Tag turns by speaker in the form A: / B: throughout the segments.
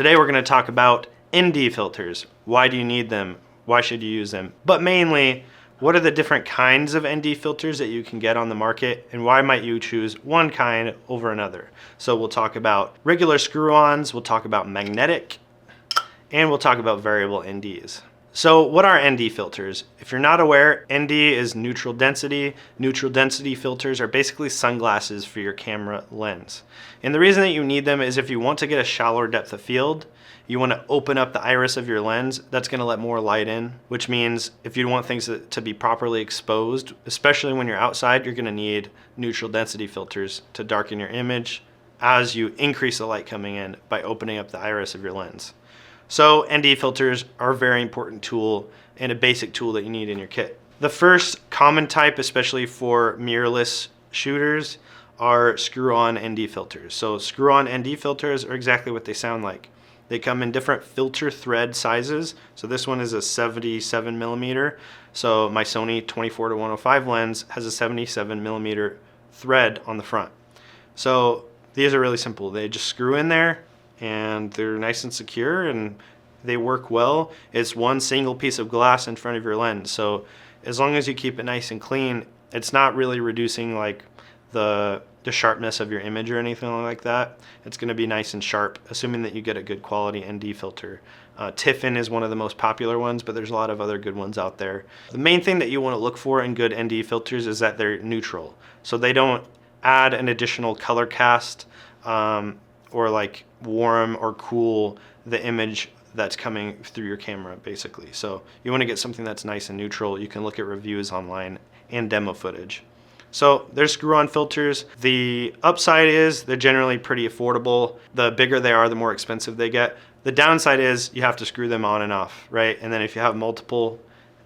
A: Today we're going to talk about ND filters. Why do you need them? Why should you use them? But mainly, what are the different kinds of ND filters that you can get on the market, and why might you choose one kind over another? So we'll talk about regular screw-ons, we'll talk about magnetic, and we'll talk about variable NDs. So what are ND filters? If you're not aware, ND is neutral density. Neutral density filters are basically sunglasses for your camera lens. And the reason that you need them is if you want to get a shallower depth of field, you want to open up the iris of your lens, that's going to let more light in, which means if you want things to be properly exposed, especially when you're outside, you're going to need neutral density filters to darken your image as you increase the light coming in by opening up the iris of your lens. So ND filters are a very important tool and a basic tool that you need in your kit. The first common type, especially for mirrorless shooters, are screw-on ND filters. So screw-on ND filters are exactly what they sound like. They come in different filter thread sizes. So this one is a 77 millimeter. So my Sony 24-105 lens has a 77 millimeter thread on the front. So these are really simple. They just screw in there and they're nice and secure and they work well. It's one single piece of glass in front of your lens. So as long as you keep it nice and clean, it's not really reducing like the sharpness of your image or anything like that. It's going to be nice and sharp, assuming that you get a good quality ND filter. Tiffin is one of the most popular ones, but there's a lot of other good ones out there. The main thing that you want to look for in good ND filters is that they're neutral. So they don't add an additional color cast or like warm or cool the image that's coming through your camera, basically. So you want to get something that's nice and neutral. You can look at reviews online and demo footage. So there's screw-on filters. The upside is they're generally pretty affordable. The bigger they are, the more expensive they get. The downside is you have to screw them on and off, right? And then if you have multiple,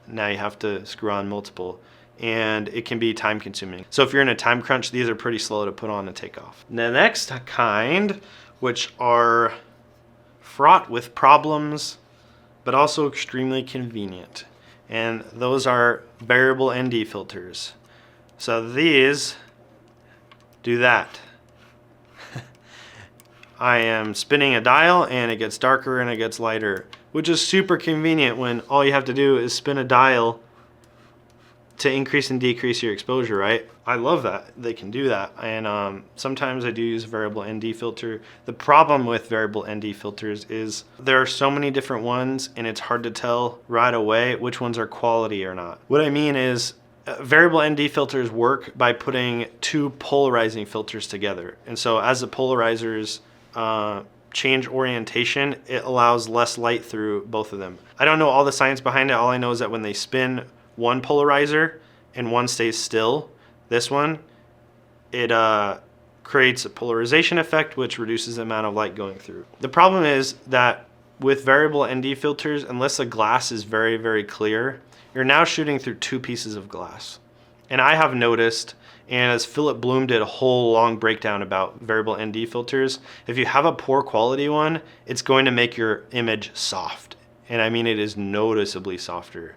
A: now you have to screw on multiple. And it can be time consuming. So if you're in a time crunch, these are pretty slow to put on and take off. The next kind, which are fraught with problems, but also extremely convenient. And those are variable ND filters. So these do that. I am spinning a dial and it gets darker and it gets lighter, which is super convenient when all you have to do is spin a dial to increase and decrease your exposure, right? I love that they can do that. And sometimes I do use a variable ND filter. The problem with variable ND filters is there are so many different ones and it's hard to tell right away which ones are quality or not. What I mean is variable ND filters work by putting two polarizing filters together. And so as the polarizers change orientation, it allows less light through both of them. I don't know all the science behind it. All I know is that when they spin one polarizer and one stays still, this one, it creates a polarization effect, which reduces the amount of light going through. The problem is that with variable ND filters, unless the glass is very, very clear, you're now shooting through two pieces of glass. And I have noticed, and as Philip Bloom did a whole long breakdown about variable ND filters, if you have a poor quality one, it's going to make your image soft. And I mean, it is noticeably softer.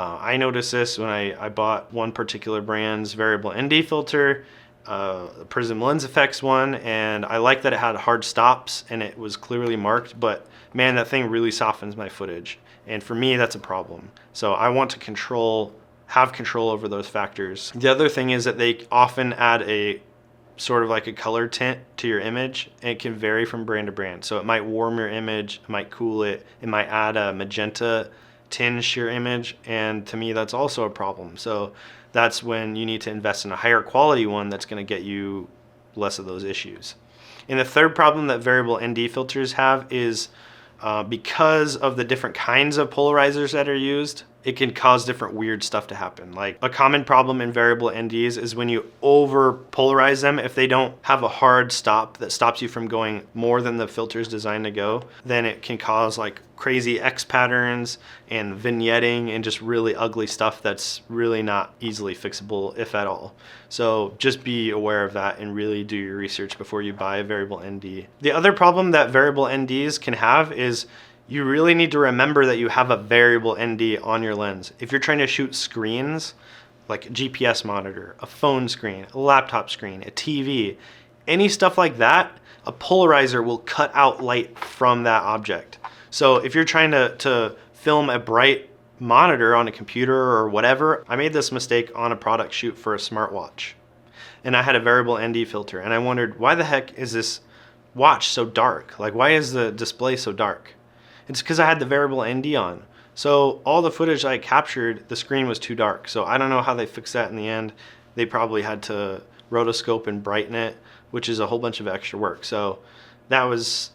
A: I noticed this when I bought one particular brand's variable ND filter, Prism Lens Effects one, and I liked that it had hard stops and it was clearly marked, but man, that thing really softens my footage. And for me, that's a problem. So I want to have control over those factors. The other thing is that they often add a sort of like a color tint to your image, and it can vary from brand to brand. So it might warm your image, it might cool it, it might add a magenta tinge to your image, and to me that's also a problem. So that's when you need to invest in a higher quality one that's going to get you less of those issues. And the third problem that variable ND filters have is because of the different kinds of polarizers that are used, it can cause different weird stuff to happen. Like a common problem in variable NDs is when you over polarize them, if they don't have a hard stop that stops you from going more than the filter is designed to go, then it can cause like crazy X patterns and vignetting and just really ugly stuff that's really not easily fixable, if at all. So just be aware of that and really do your research before you buy a variable ND. The other problem that variable NDs can have is you really need to remember that you have a variable ND on your lens. If you're trying to shoot screens, like a GPS monitor, a phone screen, a laptop screen, a TV, any stuff like that, a polarizer will cut out light from that object. So if you're trying to film a bright monitor on a computer or whatever, I made this mistake on a product shoot for a smartwatch. And I had a variable ND filter, and I wondered, why the heck is this watch so dark? Like, why is the display so dark? It's because I had the variable ND on. So all the footage I captured, the screen was too dark. So I don't know how they fixed that in the end. They probably had to rotoscope and brighten it, which is a whole bunch of extra work. So that was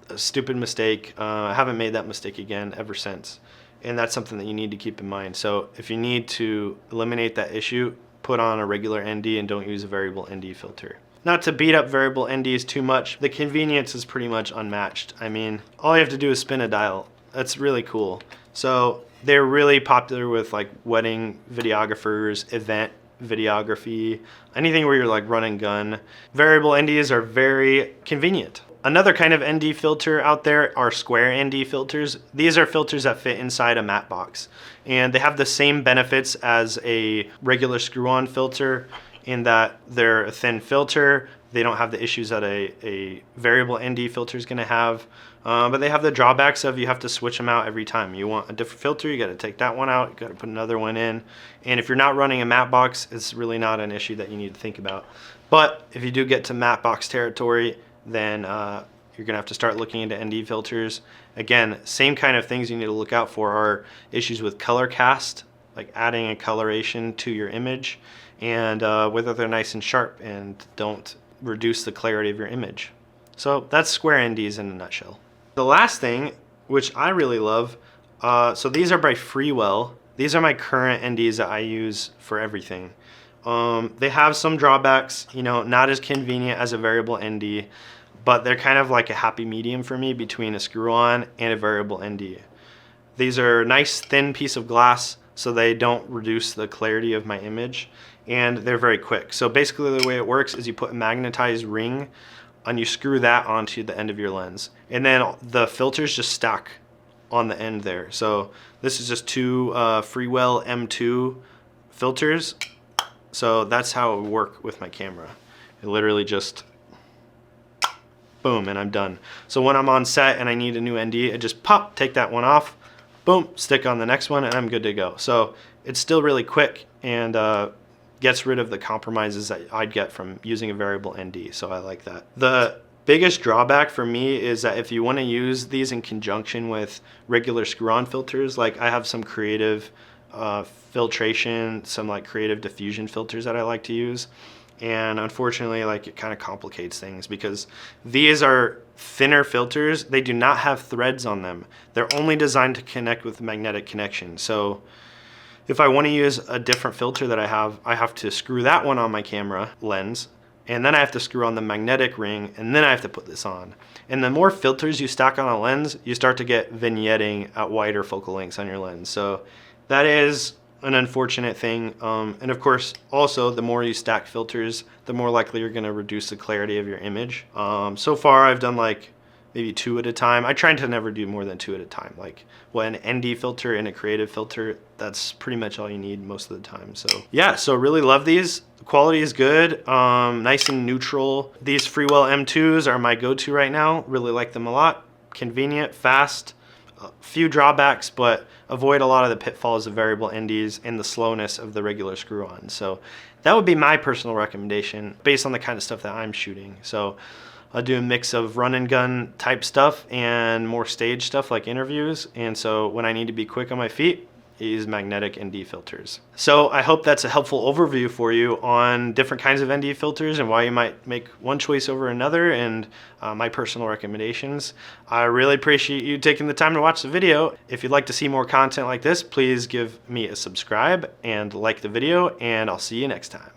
A: a stupid mistake. I haven't made that mistake again ever since. And that's something that you need to keep in mind. So if you need to eliminate that issue, put on a regular ND and don't use a variable ND filter. Not to beat up variable NDs too much, the convenience is pretty much unmatched. I mean, all you have to do is spin a dial. That's really cool. So they're really popular with like wedding videographers, event videography, anything where you're like run and gun. Variable NDs are very convenient. Another kind of ND filter out there are square ND filters. These are filters that fit inside a matte box, and they have the same benefits as a regular screw-on filter in that they're a thin filter. They don't have the issues that a variable ND filter is going to have, but they have the drawbacks of you have to switch them out every time. You want a different filter, you got to take that one out, you got to put another one in. And if you're not running a matte box, it's really not an issue that you need to think about. But if you do get to matte box territory, then you're gonna have to start looking into ND filters. Again, same kind of things you need to look out for are issues with color cast, like adding a coloration to your image, and whether they're nice and sharp and don't reduce the clarity of your image. So that's square NDs in a nutshell. The last thing, which I really love, so these are by Freewell. These are my current NDs that I use for everything. They have some drawbacks, you know, not as convenient as a variable ND, but they're kind of like a happy medium for me between a screw-on and a variable ND. These are a nice thin piece of glass, so they don't reduce the clarity of my image, and they're very quick. So basically the way it works is you put a magnetized ring and you screw that onto the end of your lens, and then the filters just stack on the end there. So this is just two Freewell M2 filters. So that's how it would work with my camera. It literally just boom, and I'm done. So when I'm on set and I need a new ND, I just pop, take that one off, boom, stick on the next one, and I'm good to go. So it's still really quick and gets rid of the compromises that I'd get from using a variable ND, so I like that. The biggest drawback for me is that if you want to use these in conjunction with regular screw-on filters, like I have some creative filtration, some like creative diffusion filters that I like to use, and unfortunately like it kind of complicates things because these are thinner filters. They do not have threads on them. They're only designed to connect with magnetic connection. So if I want to use a different filter that I have to screw that one on my camera lens, and then I have to screw on the magnetic ring, and then I have to put this on. And the more filters you stack on a lens, you start to get vignetting at wider focal lengths on your lens. So that is an unfortunate thing. And of course, also, the more you stack filters, the more likely you're going to reduce the clarity of your image. So far, I've done like maybe 2 at a time. I try to never do more than 2 at a time. Like an ND filter and a creative filter, that's pretty much all you need most of the time. So yeah, so really love these. The quality is good, nice and neutral. These Freewell M2s are my go-to right now. Really like them a lot. Convenient, fast, a few drawbacks, but avoid a lot of the pitfalls of variable NDs and the slowness of the regular screw-on. So that would be my personal recommendation based on the kind of stuff that I'm shooting. So I'll do a mix of run and gun type stuff and more stage stuff like interviews. And so when I need to be quick on my feet, I use magnetic ND filters. So I hope that's a helpful overview for you on different kinds of ND filters and why you might make one choice over another, and my personal recommendations. I really appreciate you taking the time to watch the video. If you'd like to see more content like this, please give me a subscribe and like the video, and I'll see you next time.